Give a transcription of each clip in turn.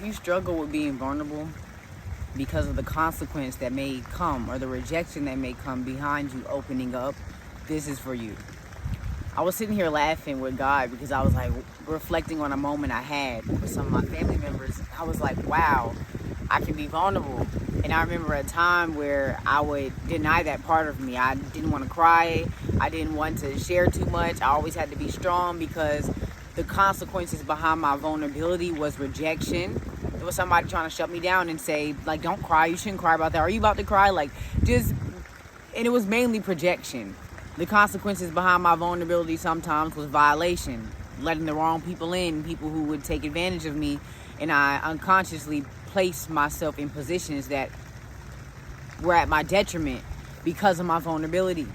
you struggle with being vulnerable because of the consequence that may come or the rejection that may come behind you opening up, this is for you. I was sitting here laughing with God because I was like reflecting on a moment I had with some of my family members. I was like, wow, I can be vulnerable. And I remember a time where I would deny that part of me. I didn't want to cry. I didn't want to share too much. I always had to be strong because the consequences behind my vulnerability was rejection. It was somebody trying to shut me down and say, like, don't cry. You shouldn't cry about that. Are you about to cry? And it was mainly projection. The consequences behind my vulnerability sometimes was violation, letting the wrong people in, people who would take advantage of me, and I unconsciously placed myself in positions that were at my detriment because of my vulnerability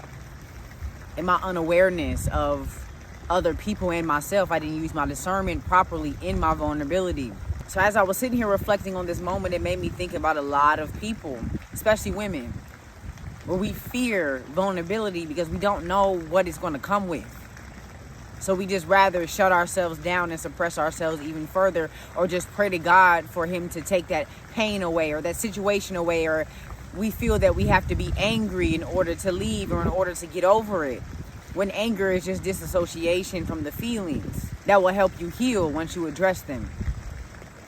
and my unawareness of other people and myself. I didn't use my discernment properly in my vulnerability. So as I was sitting here reflecting on this moment, it made me think about a lot of people, especially women, where we fear vulnerability because we don't know what it's going to come with. So we just rather shut ourselves down and suppress ourselves even further, or just pray to God for him to take that pain away or that situation away, or we feel that we have to be angry in order to leave or in order to get over it. When anger is just disassociation from the feelings that will help you heal once you address them.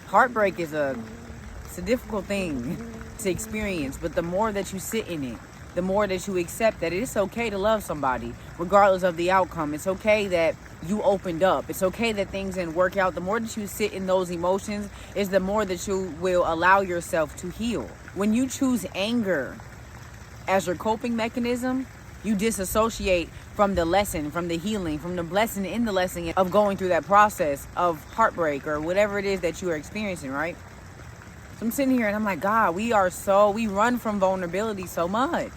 Heartbreak is it's a difficult thing to experience, but the more that you sit in it, the more that you accept that it's okay to love somebody, regardless of the outcome. It's okay that you opened up. It's okay that things didn't work out. The more that you sit in those emotions is the more that you will allow yourself to heal. When you choose anger as your coping mechanism, you disassociate from the lesson, from the healing, from the blessing in the lesson of going through that process of heartbreak or whatever it is that you are experiencing, right? I'm sitting here and I'm like, God, we run from vulnerability so much.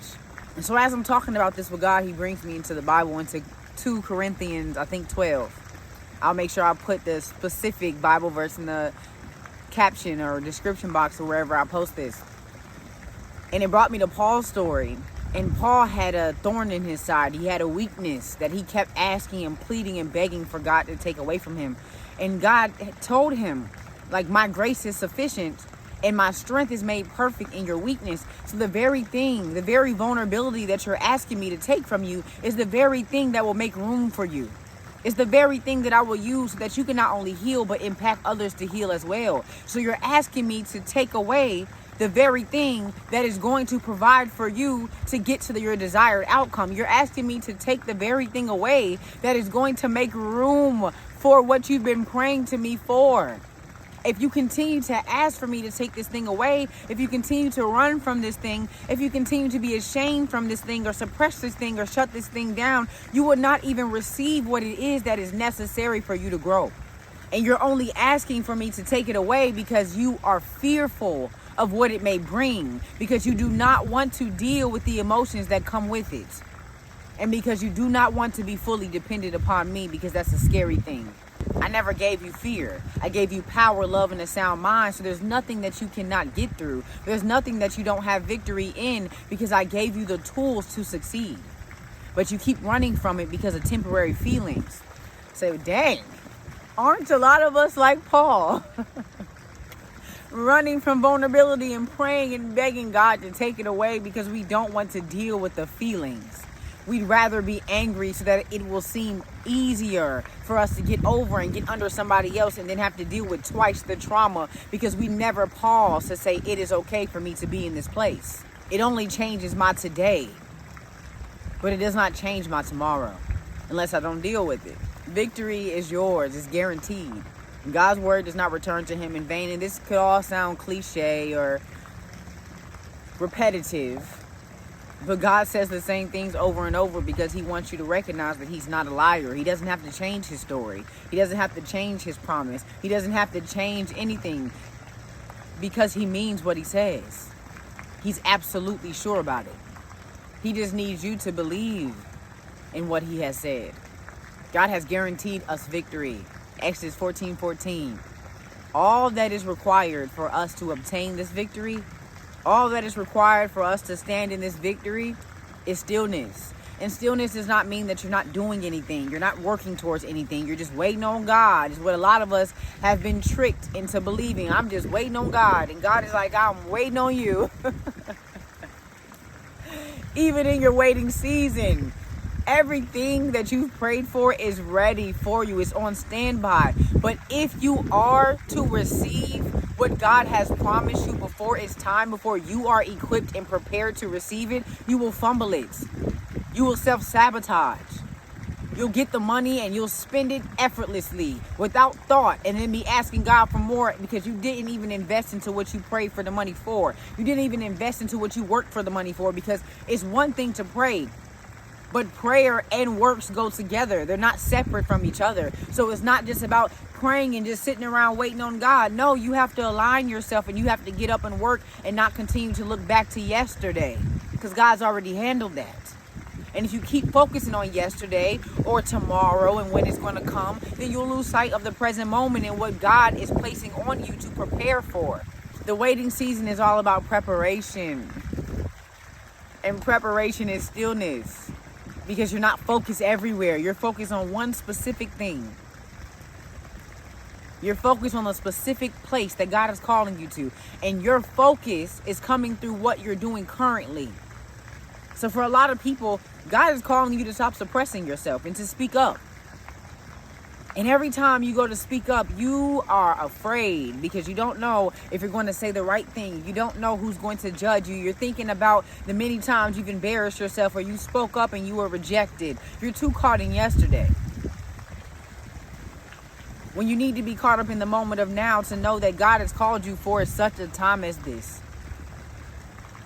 And so as I'm talking about this with God, he brings me into the Bible, into 2 Corinthians, I think 12. I'll make sure I put the specific Bible verse in the caption or description box or wherever I post this. And it brought me to Paul's story. And Paul had a thorn in his side. He had a weakness that he kept asking and pleading and begging for God to take away from him. And God told him, like, my grace is sufficient and my strength is made perfect in your weakness. So the very vulnerability that you're asking me to take from you is the very thing that will make room for you. It's the very thing that I will use so that you can not only heal, but impact others to heal as well. So you're asking me to take away the very thing that is going to provide for you to get to your desired outcome. You're asking me to take the very thing away that is going to make room for what you've been praying to me for. If you continue to ask for me to take this thing away, if you continue to run from this thing, if you continue to be ashamed from this thing or suppress this thing or shut this thing down, you will not even receive what it is that is necessary for you to grow. And you're only asking for me to take it away because you are fearful of what it may bring, because you do not want to deal with the emotions that come with it. And because you do not want to be fully dependent upon me, because that's a scary thing. I never gave you fear. I gave you power, love, and a sound mind. So there's nothing that you cannot get through. There's nothing that you don't have victory in, because I gave you the tools to succeed. But you keep running from it because of temporary feelings. So dang, aren't a lot of us like Paul? Running from vulnerability and praying and begging God to take it away because we don't want to deal with the feelings. We'd rather be angry so that it will seem easier for us to get over and get under somebody else and then have to deal with twice the trauma because we never pause to say it is okay for me to be in this place. It only changes my today, but it does not change my tomorrow unless I don't deal with it. Victory is yours. It's guaranteed. God's word does not return to him in vain. And this could all sound cliche or repetitive, but God says the same things over and over because he wants you to recognize that he's not a liar. He doesn't have to change his story. He doesn't have to change his promise. He doesn't have to change anything because he means what he says. He's absolutely sure about it. He just needs you to believe in what he has said. God has guaranteed us victory. Exodus 14:14. All that is required for us to obtain this victory, all that is required for us to stand in this victory is stillness. And stillness does not mean that you're not doing anything. You're not working towards anything. You're just waiting on God. Is what a lot of us have been tricked into believing. I'm just waiting on God. And God is like, I'm waiting on you. Even in your waiting season, everything that you've prayed for is ready for you. It's on standby. But if you are to receive what God has promised you before it's time, before you are equipped and prepared to receive it, you will fumble it. You will self-sabotage. You'll get the money and you'll spend it effortlessly without thought, and then be asking God for more because you didn't even invest into what you prayed for the money for. You didn't even invest into what you worked for the money for, because it's one thing to pray, but prayer and works go together. They're not separate from each other. So it's not just about praying and just sitting around waiting on God. No, you have to align yourself and you have to get up and work and not continue to look back to yesterday, because God's already handled that. And if you keep focusing on yesterday or tomorrow and when it's going to come, then you'll lose sight of the present moment and what God is placing on you to prepare for. The waiting season is all about preparation. And preparation is stillness, because you're not focused everywhere. You're focused on one specific thing. You're focused on a specific place that God is calling you to. And your focus is coming through what you're doing currently. So for a lot of people, God is calling you to stop suppressing yourself and to speak up. And every time you go to speak up, you are afraid because you don't know if you're going to say the right thing. You don't know who's going to judge you. You're thinking about the many times you've embarrassed yourself or you spoke up and you were rejected. You're too caught in yesterday, when you need to be caught up in the moment of now to know that God has called you for such a time as this.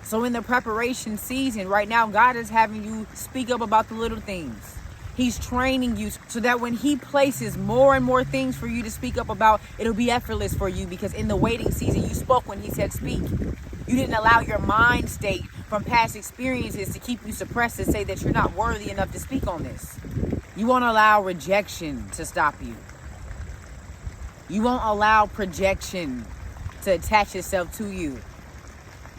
So in the preparation season right now, God is having you speak up about the little things. He's training you so that when he places more and more things for you to speak up about, it'll be effortless for you, because in the waiting season, you spoke when he said speak. You didn't allow your mind state from past experiences to keep you suppressed and say that you're not worthy enough to speak on this. You won't allow rejection to stop you. You won't allow projection to attach itself to you.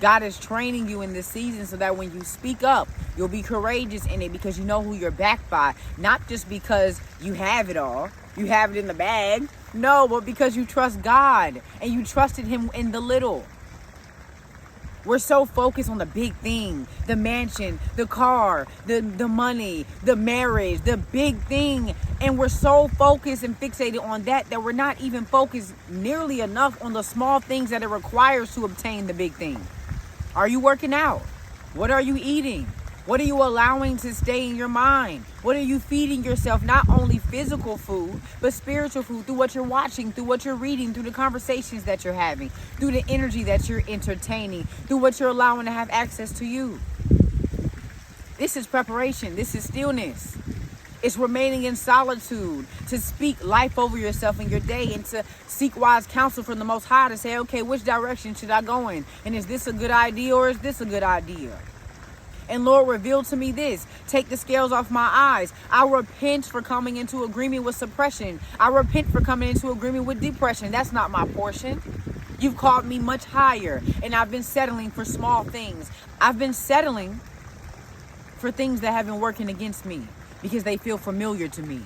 God is training you in this season so that when you speak up, you'll be courageous in it, because you know who you're backed by. Not just because you have it all, you have it in the bag. No, but because you trust God and you trusted him in the little. We're so focused on the big thing, the mansion, the car, the money, the marriage, the big thing. And we're so focused and fixated on that we're not even focused nearly enough on the small things that it requires to obtain the big thing. Are you working out? What are you eating? What are you allowing to stay in your mind? What are you feeding yourself? Not only physical food, but spiritual food, through what you're watching, through what you're reading, through the conversations that you're having, through the energy that you're entertaining, through what you're allowing to have access to you. This is preparation. This is stillness. It's remaining in solitude, to speak life over yourself in your day, and to seek wise counsel from the Most High to say, okay, which direction should I go in? And is this a good idea or is this a good idea? And Lord, reveal to me this. Take the scales off my eyes. I repent for coming into agreement with suppression. I repent for coming into agreement with depression. That's not my portion. You've called me much higher, and I've been settling for small things. I've been settling for things that have been working against me, because they feel familiar to me.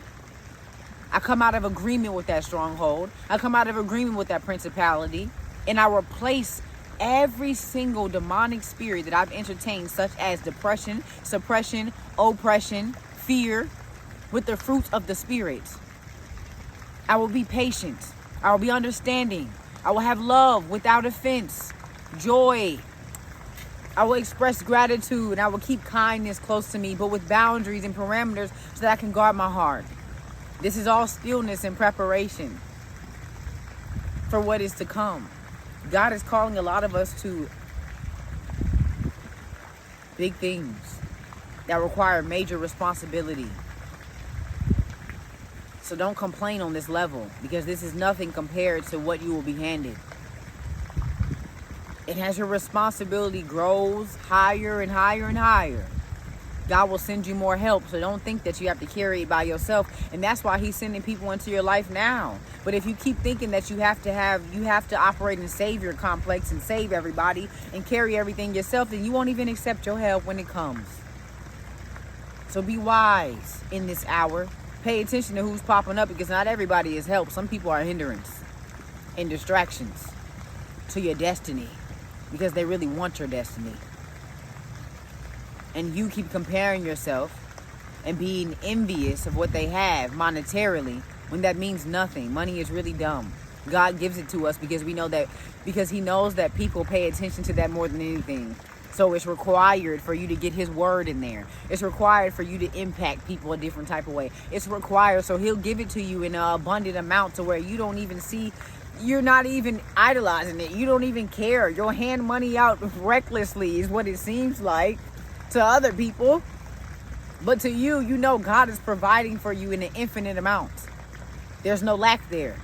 I come out of agreement with that stronghold. I come out of agreement with that principality, and I replace every single demonic spirit that I've entertained, such as depression, suppression, oppression, fear, with the fruits of the Spirit. I will be patient. I will be understanding. I will have love without offense, joy. I will express gratitude, and I will keep kindness close to me, but with boundaries and parameters so that I can guard my heart. This is all stillness and preparation for what is to come. God is calling a lot of us to big things that require major responsibility. So don't complain on this level, because this is nothing compared to what you will be handed. And as your responsibility grows higher and higher and higher, God will send you more help. So don't think that you have to carry it by yourself. And that's why he's sending people into your life now. But if you keep thinking that you have to operate in savior complex and save everybody and carry everything yourself, then you won't even accept your help when it comes. So be wise in this hour. Pay attention to who's popping up, because not everybody is help. Some people are hindrance and distractions to your destiny, because they really want your destiny. And you keep comparing yourself and being envious of what they have monetarily, when that means nothing. Money is really dumb. God gives it to us because we know that, because he knows that people pay attention to that more than anything. So it's required for you to get his word in there. It's required for you to impact people a different type of way. It's required, so he'll give it to you in an abundant amount to where you don't even see, you're not even idolizing it. You don't even care. You'll hand money out recklessly is what it seems like to other people. But to you, you know God is providing for you in an infinite amount. There's no lack there.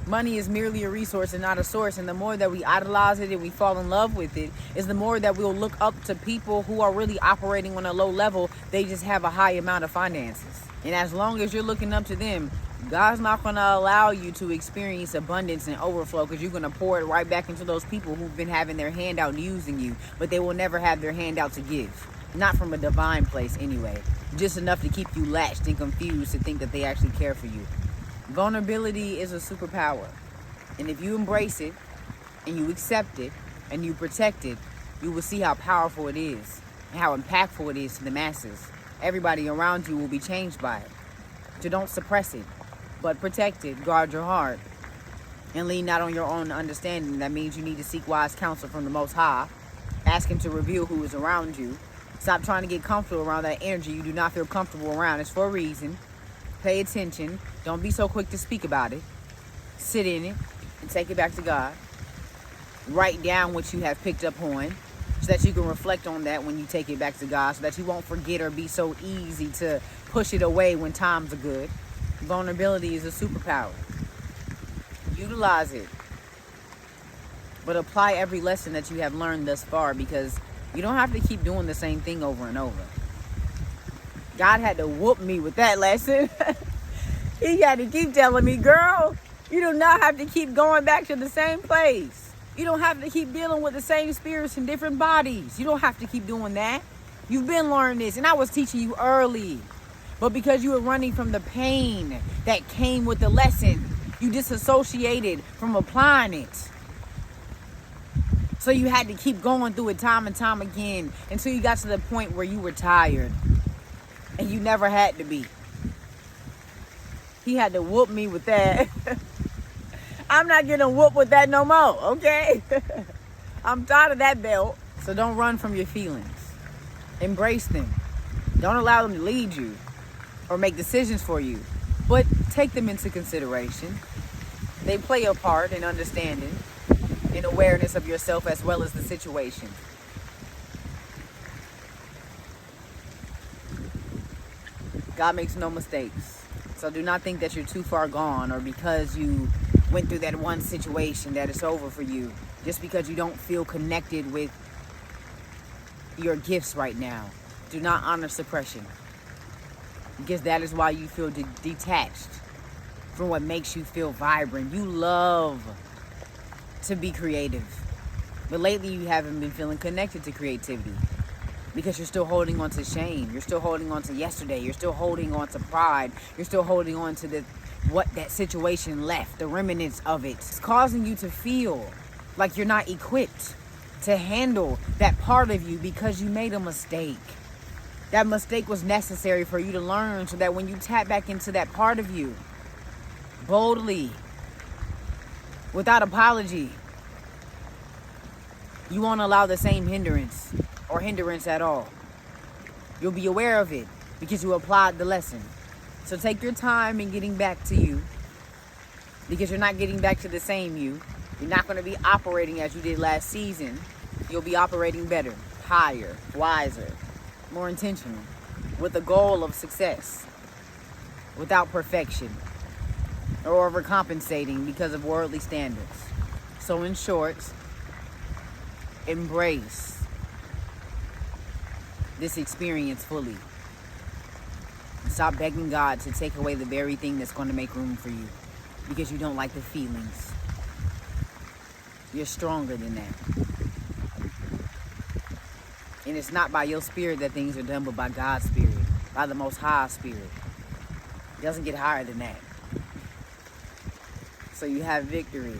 Money is merely a resource and not a source. And the more that we idolize it and we fall in love with it, is the more that we'll look up to people who are really operating on a low level. They just have a high amount of finances. And as long as you're looking up to them, God's not going to allow you to experience abundance and overflow, because you're going to pour it right back into those people who've been having their hand out and using you, but they will never have their hand out to give. Not from a divine place anyway. Just enough to keep you latched and confused to think that they actually care for you. Vulnerability is a superpower. And if you embrace it and you accept it and you protect it, you will see how powerful it is and how impactful it is to the masses. Everybody around you will be changed by it. So don't suppress it, but protect it. Guard your heart and lean not on your own understanding. That means you need to seek wise counsel from the Most High. Ask him to reveal who is around you. Stop trying to get comfortable around that energy you do not feel comfortable around. It's for a reason. Pay attention. Don't be so quick to speak about it. Sit in it and take it back to God. Write down what you have picked up on, so that you can reflect on that when you take it back to God, so that you won't forget or be so easy to push it away when times are good. Vulnerability is a superpower. Utilize it. But apply every lesson that you have learned thus far, because you don't have to keep doing the same thing over and over. God had to whoop me with that lesson. He had to keep telling me, girl, you do not have to keep going back to the same place. You don't have to keep dealing with the same spirits in different bodies. You don't have to keep doing that. You've been learning this, and I was teaching you early. But because you were running from the pain that came with the lesson, you disassociated from applying it. So you had to keep going through it time and time again until you got to the point where you were tired. And you never had to be. He had to whoop me with that. I'm not getting whooped with that no more, okay? I'm tired of that belt. So don't run from your feelings. Embrace them. Don't allow them to lead you or make decisions for you. But take them into consideration. They play a part in understanding and awareness of yourself as well as the situation. God makes no mistakes. So do not think that you're too far gone, or because you went through that one situation that it's over for you. Just because you don't feel connected with your gifts right now. Do not honor suppression, because that is why you feel detached from what makes you feel vibrant. You love to be creative, but lately you haven't been feeling connected to creativity, because you're still holding on to shame. You're still holding on to yesterday. You're still holding on to pride. You're still holding on to what that situation left, the remnants of it. It's causing you to feel like you're not equipped to handle that part of you, because you made a mistake. That mistake was necessary for you to learn, so that when you tap back into that part of you, boldly, without apology, you won't allow the same hindrance or hindrance at all. You'll be aware of it because you applied the lesson. So take your time in getting back to you, because you're not getting back to the same you. You're not going to be operating as you did last season. You'll be operating better, higher, wiser, more intentional, with the goal of success, without perfection or overcompensating because of worldly standards. So in short, embrace this experience fully. Stop begging God to take away the very thing that's going to make room for you, because you don't like the feelings. You're stronger than that. And it's not by your spirit that things are done, but by God's spirit. by the Most High Spirit. It doesn't get higher than that. So you have victory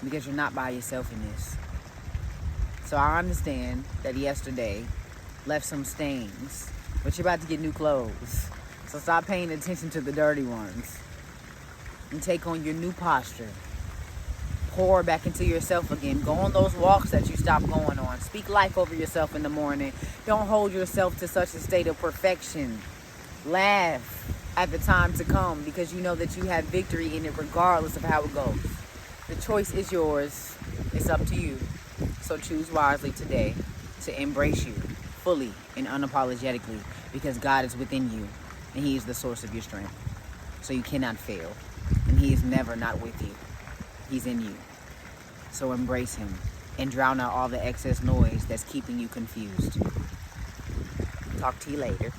because you're not by yourself in this. So I understand that yesterday left some stains, but you're about to get new clothes. So stop paying attention to the dirty ones and take on your new posture. Pour back into yourself again. Go on those walks that you stopped going on. Speak life over yourself in the morning. Don't hold yourself to such a state of perfection. Laugh at the time to come because you know that you have victory in it regardless of how it goes. The choice is yours. It's up to you. So choose wisely today to embrace you fully and unapologetically because God is within you and He is the source of your strength. So you cannot fail. And He is never not with you. He's in you. So embrace Him and drown out all the excess noise that's keeping you confused. Talk to you later.